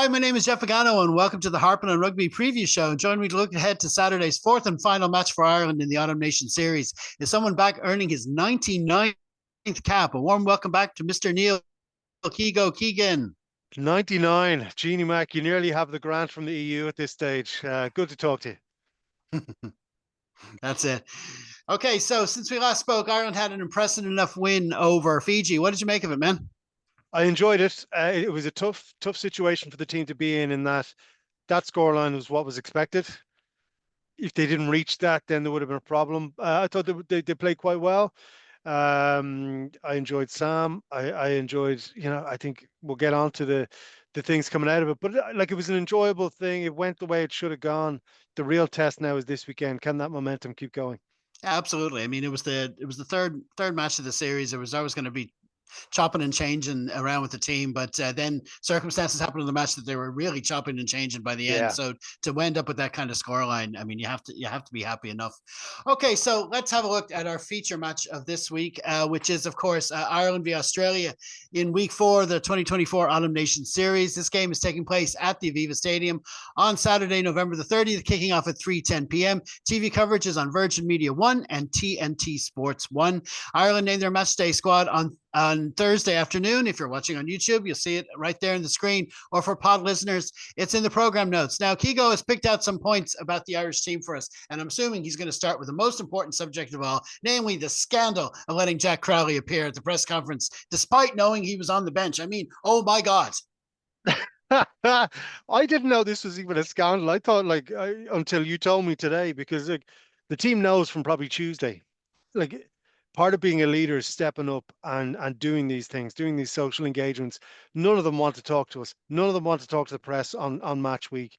Hi, my name is Jeff Pagano, and welcome to the Harpin on Rugby preview show. Join me to look ahead to Saturday's fourth and final match for Ireland in the Autumn Nation Series. Is someone back earning his 99th cap? A warm welcome back to Mr. Neil Keego Keegan. 99, Jeannie Mac, you nearly have the grant from the EU at this stage. Good to talk to you. That's it. Okay, so since we last spoke, Ireland had an impressive enough win over Fiji. What did you make of it, man? I enjoyed it. It was a tough situation for the team to be in that scoreline was what was expected. If they didn't reach that, then there would have been a problem. I thought they played quite well. I enjoyed Sam. I enjoyed, I think we'll get on to the things coming out of it, but like it was an enjoyable thing. It went the way it should have gone. The real test now is this weekend. Can that momentum keep going? Yeah, absolutely. I mean, it was the third match of the series. It was always going to be chopping and changing around with the team, but then circumstances happened in the match that they were really chopping and changing by the end. Yeah. So to end up with that kind of scoreline, I mean, you have to be happy enough. Okay, so let's have a look at our feature match of this week, which is of course Ireland v Australia in Week 4, the 2024 Autumn Nation Series. This game is taking place at the Aviva Stadium on Saturday, November the 30th, kicking off at 3:10 p.m. TV coverage is on Virgin Media 1 and TNT Sports 1. Ireland named their matchday squad on Thursday afternoon. If you're watching on YouTube, you'll see it right there in the screen, or for pod listeners, it's in the program notes. Now, Keego has picked out some points about the Irish team for us, and I'm assuming he's going to start with the most important subject of all, namely the scandal of letting Jack Crowley appear at the press conference, despite knowing he was on the bench. I mean, oh my God. I didn't know this was even a scandal. I thought until you told me today, because the team knows from probably Tuesday, like part of being a leader is stepping up and doing these things, doing these social engagements. None of them want to talk to us. None of them want to talk to the press on match week.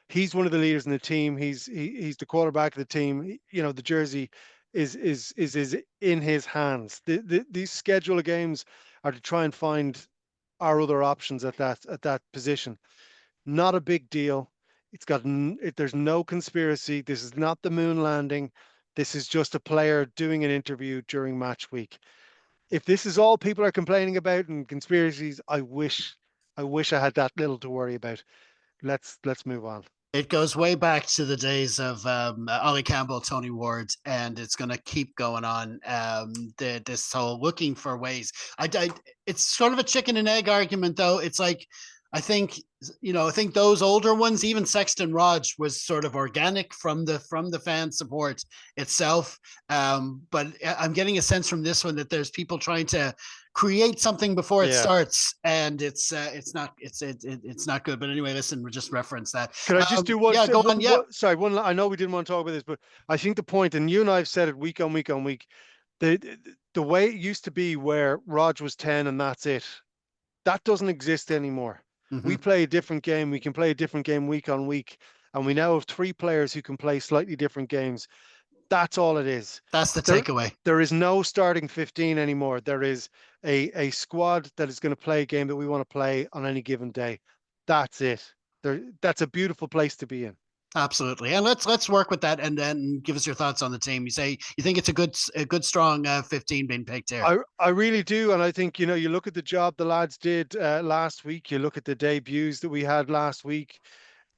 He's one of the leaders in the team. He's the quarterback of the team. The jersey is in his hands. These schedule of games are to try and find our other options at that position. Not a big deal. There's no conspiracy. This is not the moon landing. This is just a player doing an interview during match week. If this is all people are complaining about and conspiracies, I wish I had that little to worry about. Let's move on. It goes way back to the days of Ollie Campbell, Tony Ward, and it's going to keep going on. This whole looking for ways. It's sort of a chicken and egg argument, though. It's like I think those older ones, even Sexton Raj, was sort of organic from the fan support itself. But I'm getting a sense from this one that there's people trying to create something before it starts, and it's not good. But anyway, listen, we just reference that. Can I just do one? Yeah, go on. Yeah, sorry, one. I know we didn't want to talk about this, but I think the point, and you and I have said it week on week on week, the way it used to be where Raj was 10 and that's it, that doesn't exist anymore. Mm-hmm. We play a different game. We can play a different game week on week, and we now have 3 players who can play slightly different games. That's all it is. That's the takeaway. There is no starting 15 anymore. There is a squad that is going to play a game that we want to play on any given day. That's it. That's a beautiful place to be in. Absolutely, and let's work with that, and then give us your thoughts on the team. You say you think it's a good strong 15 being picked here. I really do, and I think you look at the job the lads did last week. You look at the debuts that we had last week.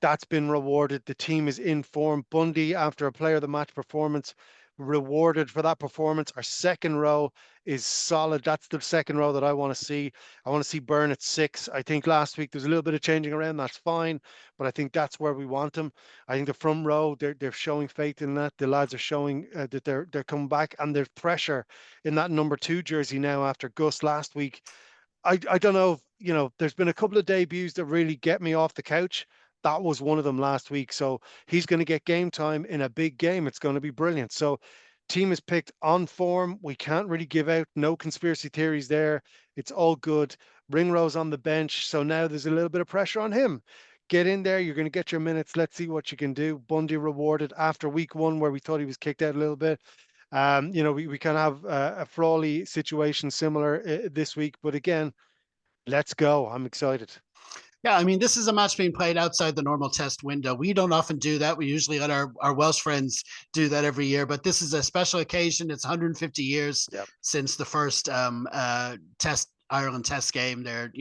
That's been rewarded. The team is in form. Bundy, after a player of the match performance, rewarded for that performance. Our second row is solid. That's the second row that I want to see. I want to see Byrne at 6. I think last week there's a little bit of changing around. That's fine, but I think that's where we want them. I think the front row, they're showing faith in that. The lads are showing that they're coming back, and there's pressure in that number 2 jersey now after Gus last week. I don't know. There's been a couple of debuts that really get me off the couch. That was one of them last week. So he's going to get game time in a big game. It's going to be brilliant. So team is picked on form. We can't really give out no conspiracy theories there. It's all good. Ringrose on the bench. So now there's a little bit of pressure on him. Get in there. You're going to get your minutes. Let's see what you can do. Bundy rewarded after week 1 where we thought he was kicked out a little bit. We kind of have a Frawley situation similar this week. But again, let's go. I'm excited. Yeah, I mean, this is a match being played outside the normal test window. We don't often do that. We usually let our Welsh friends do that every year, but this is a special occasion. It's 150 years since the first test Ireland Test game. They're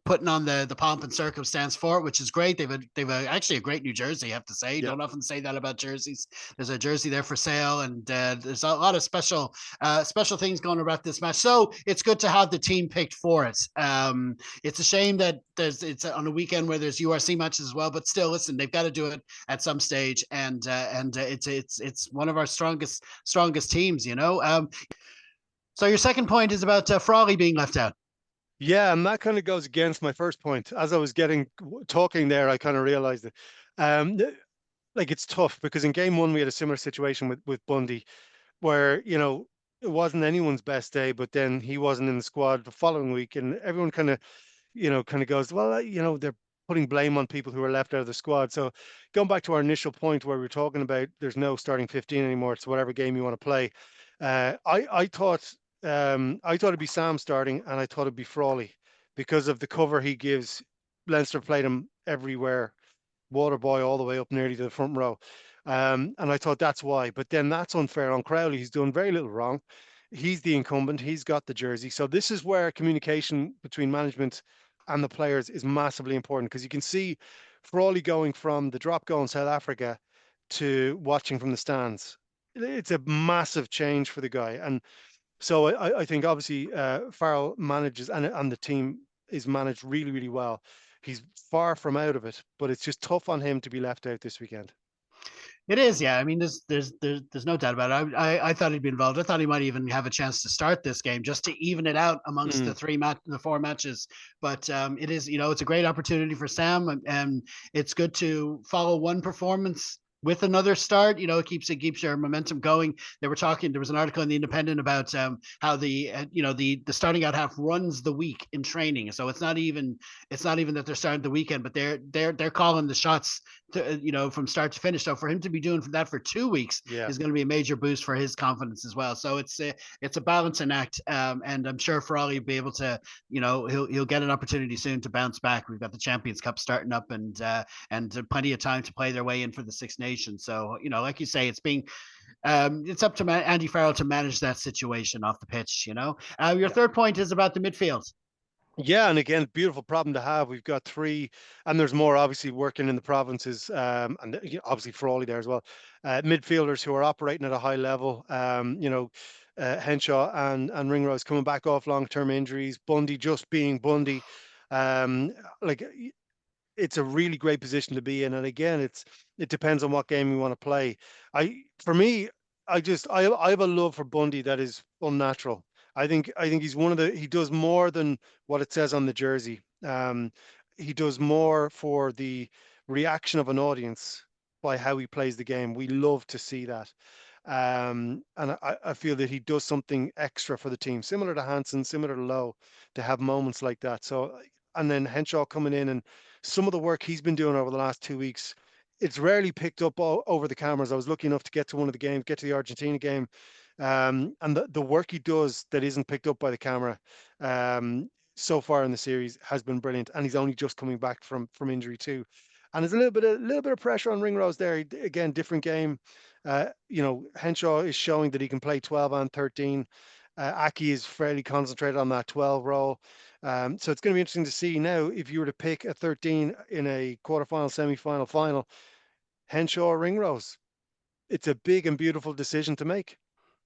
putting on the pomp and circumstance for it, which is great. Actually a great New Jersey, I have to say. Yeah. Don't often say that about jerseys. There's a jersey there for sale, and there's a lot of special things going about this match. So it's good to have the team picked for it. It's a shame that it's on a weekend where there's URC matches as well, but still, listen, they've got to do it at some stage, and it's one of our strongest teams, you know. So your second point is about Frawley being left out. Yeah, and that kind of goes against my first point. As I was talking there, I kind of realized it. Um, like it's tough because in game one we had a similar situation with Bundy, where it wasn't anyone's best day, but then he wasn't in the squad the following week, and everyone kind of goes, well, they're putting blame on people who are left out of the squad. So going back to our initial point where we're talking about there's no starting 15 anymore, it's whatever game you want to play. I thought it'd be Sam starting, and I thought it'd be Frawley because of the cover he gives. Leinster played him everywhere, water boy all the way up nearly to the front row. And I thought that's why. But then that's unfair on Crowley. He's done very little wrong. He's the incumbent. He's got the jersey. So this is where communication between management and the players is massively important, because you can see Frawley going from the drop goal in South Africa to watching from the stands. It's a massive change for the guy. And so I think obviously Farrell manages, and the team is managed really, really well. He's far from out of it, but it's just tough on him to be left out this weekend. It is, yeah. I mean, there's no doubt about it. I thought he'd be involved. I thought he might even have a chance to start this game just to even it out amongst Mm. the four matches. But it is, it's a great opportunity for Sam, and it's good to follow one performance with another start. It keeps your momentum going. There was an article in the Independent about how the starting out half runs the week in training. So it's not even that they're starting the weekend, but they're calling the shots from start to finish. So for him to be doing that for 2 weeks Yeah. is going to be a major boost for his confidence as well. So it's a balancing act, and I'm sure Frawley will be able to, he'll get an opportunity soon to bounce back. We've got the Champions Cup starting up, and plenty of time to play their way in for the Six Nations. So like you say, it's up to Andy Farrell to manage that situation off the pitch. Your Yeah. third point is about the midfield. Yeah, and again, beautiful problem to have. We've got three, and there's more obviously working in the provinces, and obviously Frawley there as well. Midfielders who are operating at a high level. Henshaw and Ringrose coming back off long-term injuries. Bundy just being Bundy. Um, like it's a really great position to be in. And again, it depends on what game you want to play. For me, I have a love for Bundy that is unnatural. I think he does more than what it says on the jersey. He does more for the reaction of an audience by how he plays the game. We love to see that. And I feel that he does something extra for the team, similar to Hansen, similar to Lowe, to have moments like that. So, and then Henshaw coming in, and some of the work he's been doing over the last 2 weeks, it's rarely picked up over the cameras. I was lucky enough to get to one of the games, get to the Argentina game, and the work he does that isn't picked up by the camera so far in the series has been brilliant. And he's only just coming back from injury too. And there's a little bit of pressure on Ringrose there. Again, different game. Henshaw is showing that he can play 12 and 13. Aki is fairly concentrated on that 12 role. So it's going to be interesting to see now if you were to pick a 13 in a quarterfinal, semi-final, final, Henshaw or Ringrose. It's a big and beautiful decision to make.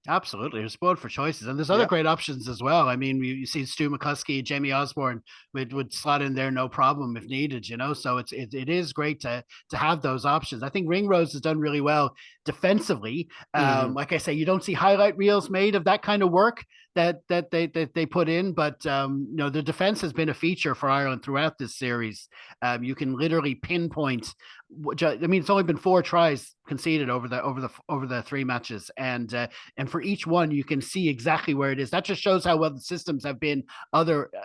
Absolutely, there's spoiled for choices, and there's other Yeah. great options as well. I mean, you see Stu McCluskey, Jamie Osborne would slot in there no problem if needed. So it is great to have those options. I think Ringrose has done really well defensively. Mm-hmm. Like I say, you don't see highlight reels made of that kind of work that they put in, but the defense has been a feature for Ireland throughout this series. You can literally pinpoint. I mean, it's only been 4 tries conceded over the 3 matches, and for each one you can see exactly where it is. That just shows how well the systems have been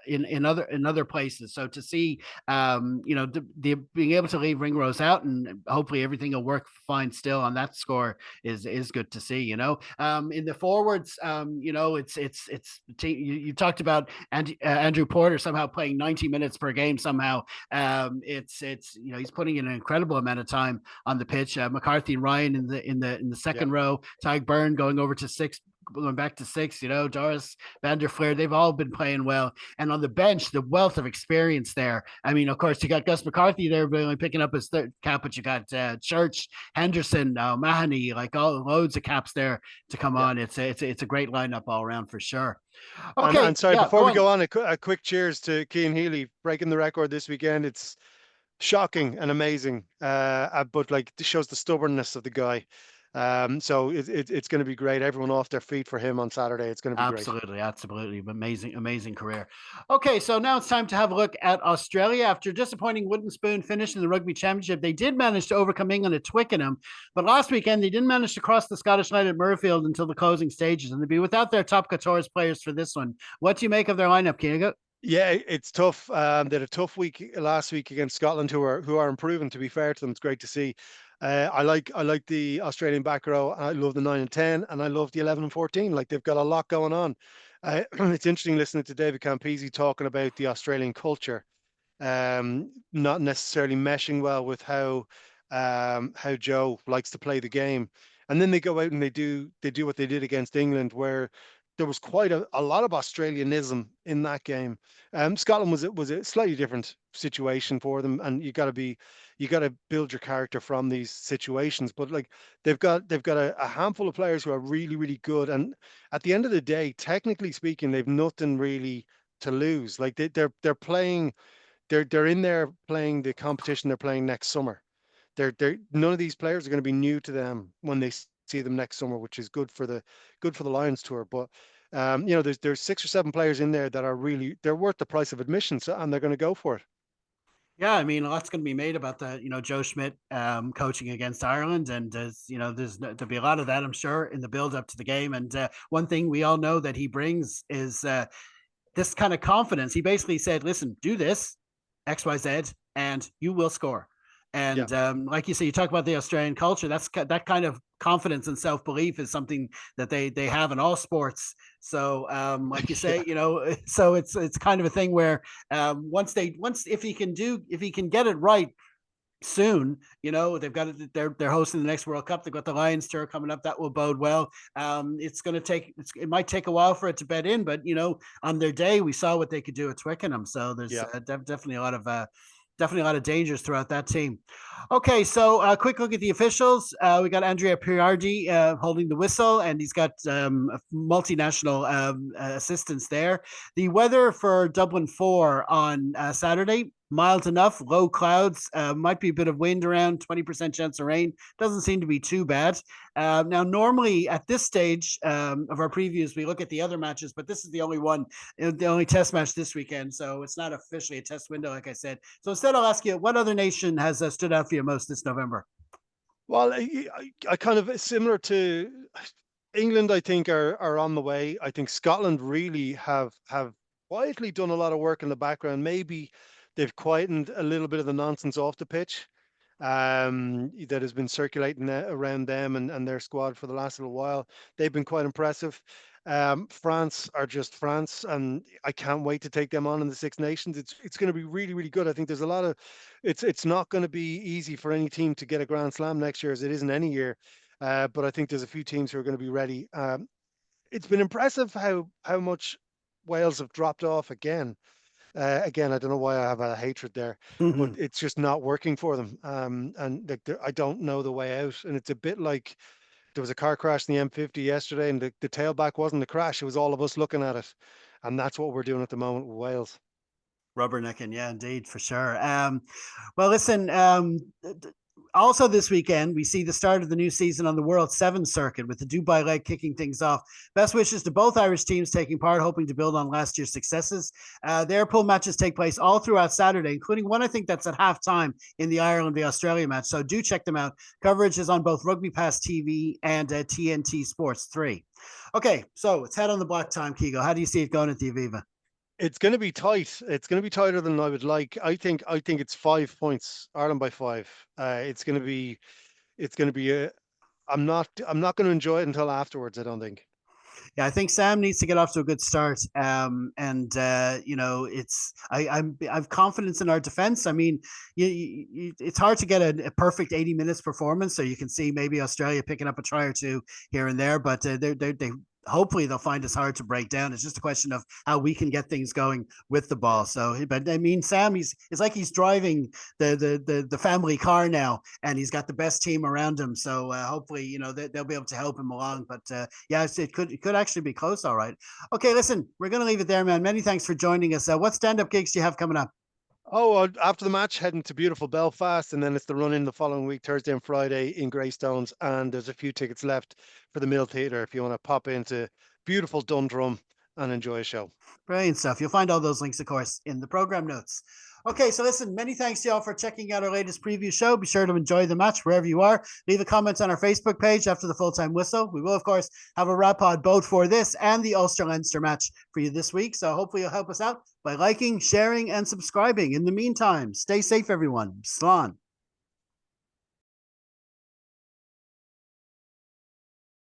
in other places. So to see the being able to leave Ringrose out, and hopefully everything will work fine still on that score is good to see. In the forwards, it's you talked about Andrew Porter somehow playing 90 minutes per game somehow. It's he's putting in an incredible amount of time on the pitch. McCarthy and Ryan in the second row. Tyg Byrne going over to 6. going back to six, Doris van der Fleer, they've all been playing well. And on the bench, the wealth of experience there. I mean, of course, you got Gus McCarthy there, but only picking up his third cap, but you got Church, Henderson, Mahoney, like all loads of caps there to come Yeah. on. It's a great lineup all around for sure. And Okay, sorry, yeah, before go we on. go on, a quick cheers to Cian Healy breaking the record this weekend. It's shocking and amazing, but like this shows the stubbornness of the guy. So it's going to be great. Everyone off their feet for him on Saturday. It's going to be great. Absolutely, absolutely. Amazing, amazing career. Okay, so now it's time to have a look at Australia. After disappointing wooden spoon finish in the Rugby Championship, they did manage to overcome England at Twickenham, but last weekend they didn't manage to cross the Scottish line at Murrayfield until the closing stages, and they'll be without their top Qatar's players for this one. What do you make of their lineup, Keego? Yeah, it's tough. They had a tough week last week against Scotland, who are improving. To be fair to them, it's great to see. I like the Australian back row. I love the 9 and 10, and I love the 11 and 14. Like they've got a lot going on. It's interesting listening to David Campese talking about the Australian culture, not necessarily meshing well with how Joe likes to play the game. And then they go out and they do what they did against England, where there was quite a lot of Australianism in that game. Scotland was a slightly different situation for them, and you got to build your character from these situations. But like they've got a handful of players who are really really good, and at the end of the day, technically speaking, they've nothing really to lose. Like they're playing they're in there playing the competition they're playing next summer. They're none of these players are going to be new to them when they see them next summer, which is good for the Lions tour. But there's 6 or 7 players in there that are really they're worth the price of admission, so, and they're going to go for it. Yeah, I mean, a lot's going to be made about the, Joe Schmidt coaching against Ireland, and there'll be a lot of that, I'm sure, in the build up to the game. And one thing we all know that he brings is this kind of confidence. He basically said, "Listen, do this, X, Y, Z, and you will score." Yeah, And like you say, you talk about the Australian culture. That kind of confidence and self belief is something that they have in all sports. So, like you say, yeah, so it's kind of a thing where once if he can get it right soon. They've got it. They're hosting the next World Cup. They've got the Lions tour coming up. That will bode well. It's going to take. It might take a while for it to bed in, but on their day, we saw what they could do at Twickenham. So there's yeah. definitely a lot of dangers throughout that team. Okay, so quick look at the officials. We got Andrea Priardi holding the whistle, and he's got multinational assistants there. The weather for Dublin 4 on Saturday, mild enough, low clouds, might be a bit of wind around, 20% chance of rain. Doesn't seem to be too bad. Now, normally at this stage of our previews, we look at the other matches, but this is the only one, the only test match this weekend. So it's not officially a test window, like I said. So instead, I'll ask you, what other nation has stood out for you most this November? Well, I kind of similar to England. I think are on the way. I think Scotland really have quietly done a lot of work in the background. Maybe they've quietened a little bit of the nonsense off the pitch that has been circulating around them and their squad for the last little while. They've been quite impressive. France are just France, and I can't wait to take them on in the Six Nations. It's going to be really really good. I think there's a lot of it's not going to be easy for any team to get a Grand Slam next year, as it isn't any year. But I think there's a few teams who are going to be ready. It's been impressive how much Wales have dropped off again. Again, I don't know why I have a hatred there, but it's just not working for them. And like I don't know the way out. And it's a bit like there was a car crash in the M50 yesterday, and the tailback wasn't the crash. It was all of us looking at it. And that's what we're doing at the moment with Wales. Rubbernecking, yeah, indeed, for sure. Well, listen, also this weekend, we see the start of the new season on the World 7 circuit with the Dubai leg kicking things off. Best wishes to both Irish teams taking part, hoping to build on last year's successes. Their pool matches take place all throughout Saturday, including one I think that's at halftime in the Ireland v Australia match. So do check them out. Coverage is on both Rugby Pass TV and TNT Sports 3. Okay, so it's head on the block time, Keego. How do you see it going at the Aviva? It's going to be tight. It's going to be tighter than I would like. I think it's 5 points, Ireland by 5. It's going to be a. I'm not going to enjoy it until afterwards. I don't think. Yeah, I think Sam needs to get off to a good start. And it's I've confidence in our defense. I mean, it's hard to get a perfect 80 minutes performance, so you can see maybe Australia picking up a try or two here and there, but they hopefully they'll find us hard to break down. It's just a question of how we can get things going with the ball. So, but I mean, Sam, it's like he's driving the family car now, and he's got the best team around him. So hopefully, they'll be able to help him along. But yeah, it could actually be close. All right. Okay, listen, we're gonna leave it there, man. Many thanks for joining us. What stand-up gigs do you have coming up? Oh, after the match, heading to beautiful Belfast, and then it's the run in the following week, Thursday and Friday in Greystones. And there's a few tickets left for the Mill Theatre if you want to pop into beautiful Dundrum and enjoy a show. Brilliant stuff. You'll find all those links, of course, in the program notes. Okay, so listen, many thanks to y'all for checking out our latest preview show. Be sure to enjoy the match wherever you are. Leave a comment on our Facebook page after the full-time whistle. We will, of course, have a wrap pod both for this and the Ulster-Leinster match for you this week. So hopefully you'll help us out by liking, sharing, and subscribing. In the meantime, stay safe, everyone. Slán.